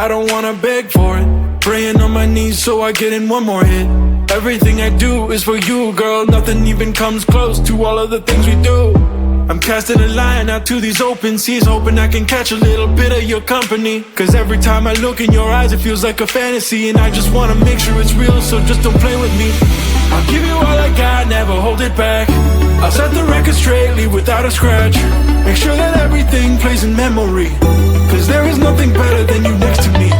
I don't wanna beg for it. Praying on my knees so I get in one more hit. Everything I do is for you, girl. Nothing even comes close to all of the things we do. I'm casting a line out to these open seas, hoping I can catch a little bit of your company. Cause every time I look in your eyes it feels like a fantasy, and I just wanna make sure it's real, so just don't play with me. I'll give you all I got, never hold it back. I'll set the record straight, leave without a scratch. Make sure that everything plays in memory, cause there is nothing better than you next to me.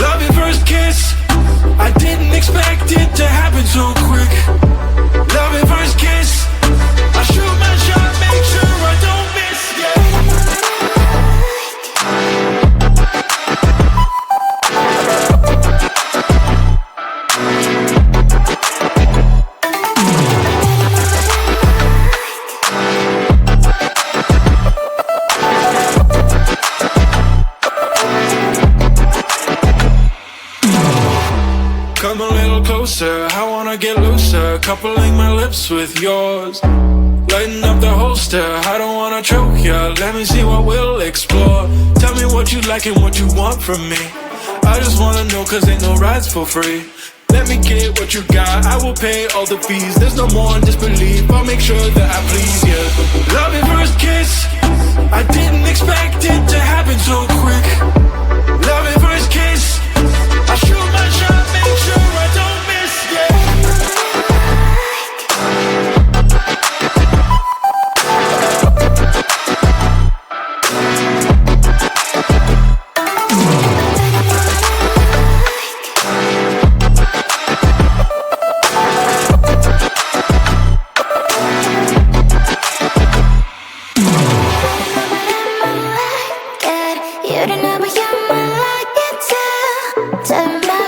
Love at first kiss, I didn't expect it to happen so quick. Love at first kiss, I shoot my shot, make sure I don't miss, yeah. Come a little closer, I wanna get looser, coupling my lips with yours. Lighten up the holster, I don't wanna choke ya. Let me see what we'll explore. Tell me what you like and what you want from me. I just wanna know, cause ain't no rides for free. Let me get what you got, I will pay all the fees. There's no more disbelief, I'll make sure that I please ya. Love at first kiss, I didn't expect it to happen so quick. Love at first kiss, I shoot my shot, make sure I don't miss, yeah. You don't know, but you're more like it too. Tell me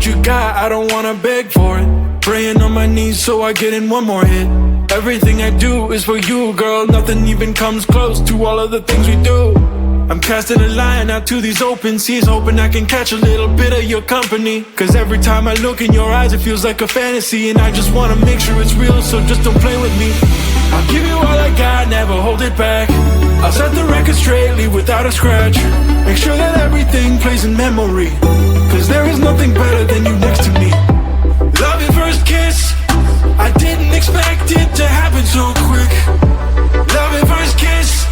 what you got, I don't wanna beg for it. Praying on my knees so I get in one more hit. Everything I do is for you, girl. Nothing even comes close to all of the things we do. I'm casting a line out to these open seas, hoping I can catch a little bit of your company. Cause every time I look in your eyes it feels like a fantasy, and I just wanna make sure it's real, so just don't play with me. I'll give you all I got, never hold it back. I'll set the record straight, leave without a scratch. Make sure that everything plays in memory, cause there is nothing better than you next to me. Love your first kiss, I didn't expect it to happen so quick. Love your first kiss,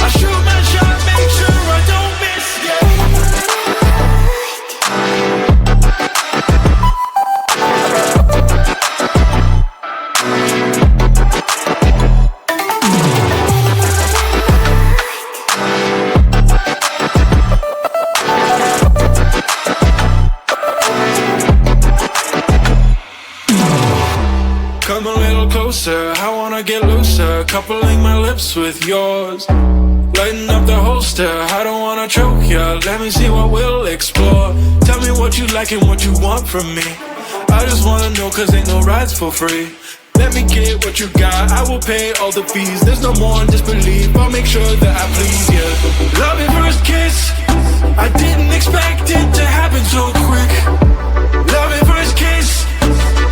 I shoot my shot, make sure I don't miss, Come a little closer, I wanna get looser, coupling my lips with yours. Lighten up the holster, I don't wanna choke ya. Let me see what we'll explore. Tell me what you like and what you want from me. I just wanna know, cause ain't no rides for free. Let me get what you got, I will pay all the fees. There's no more disbelief, I'll make sure that I please you. Love your first kiss, I didn't expect it to happen so quick. Love your first kiss,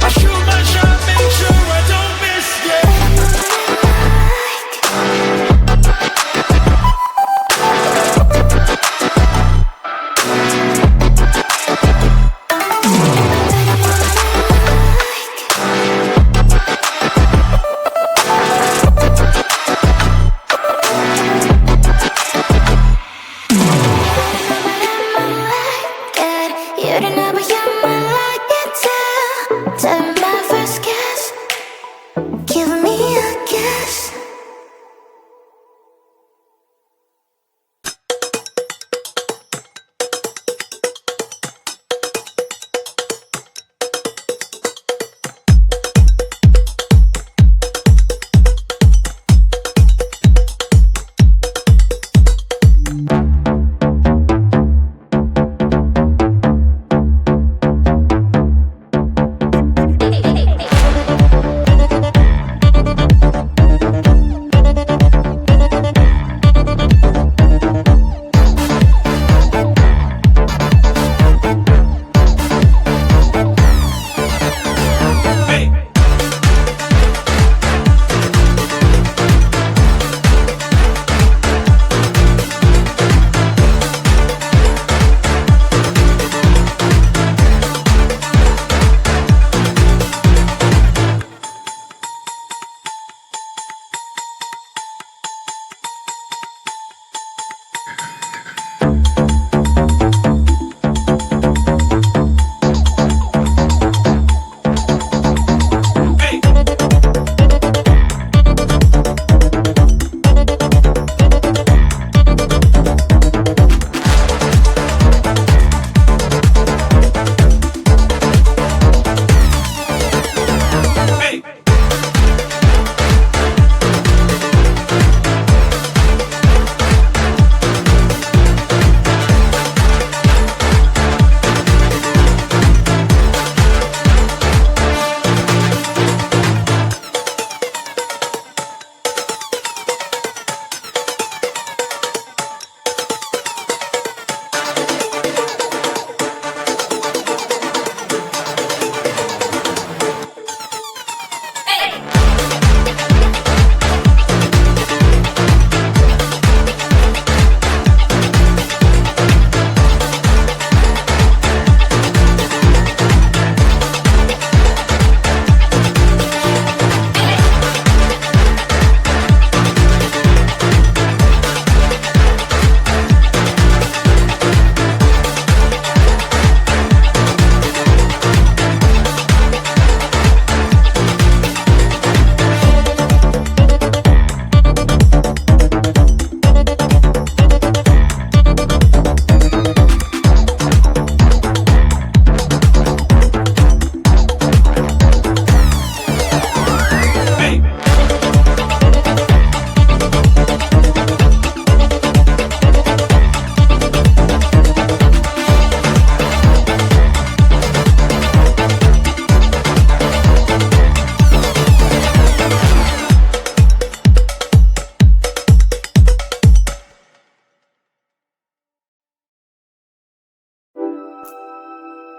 I shoot my shot, make sure I don't miss,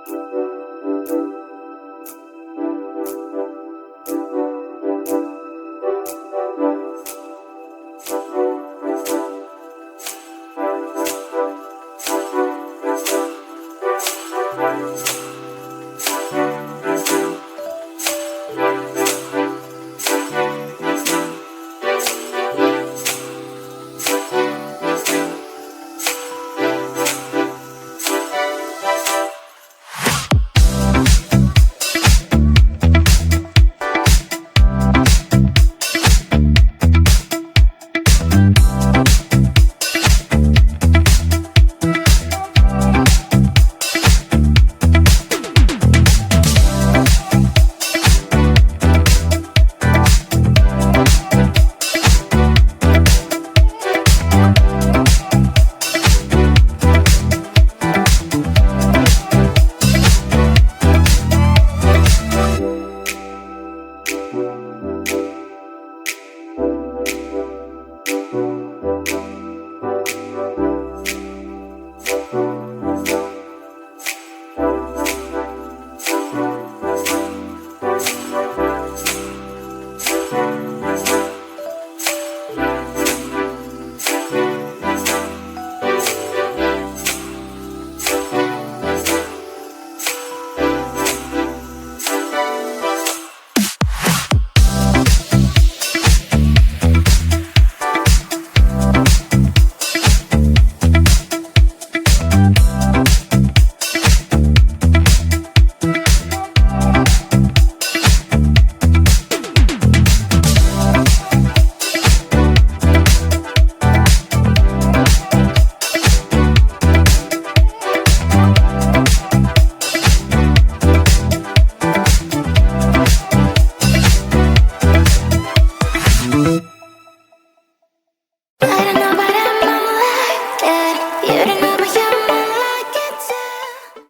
Thank